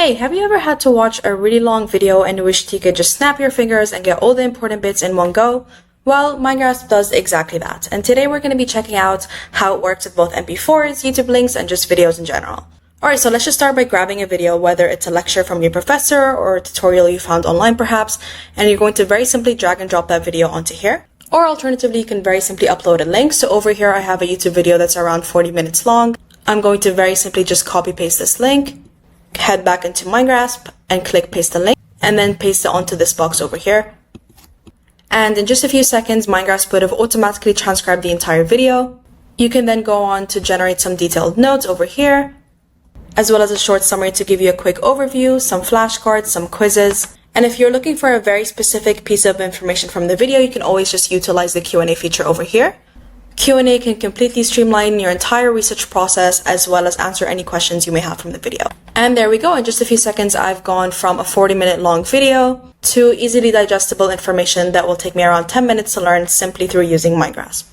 Hey, have you ever had to watch a really long video and wished you could just snap your fingers and get all the important bits in one go? Well, Mindgrasp does exactly that, and today we're going to be checking out how it works with both MP4s, YouTube links, and just videos in general. Alright, so let's just start by grabbing a video, whether it's a lecture from your professor or a tutorial you found online perhaps, and you're going to very simply drag and drop that video onto here. Or alternatively, you can very simply upload a link. So over here I have a YouTube video that's around 40 minutes long. I'm going to very simply just copy paste this link, head back into Mindgrasp and click paste the link, and then paste it onto this box over here. And in just a few seconds, Mindgrasp would have automatically transcribed the entire video. You can then go on to generate some detailed notes over here, as well as a short summary to give you a quick overview, some flashcards, some quizzes. And if you're looking for a very specific piece of information from the video, you can always just utilize the Q&A feature over here. Q&A can completely streamline your entire research process as well as answer any questions you may have from the video. And there we go. In just a few seconds, I've gone from a 40-minute long video to easily digestible information that will take me around 10 minutes to learn simply through using Mindgrasp.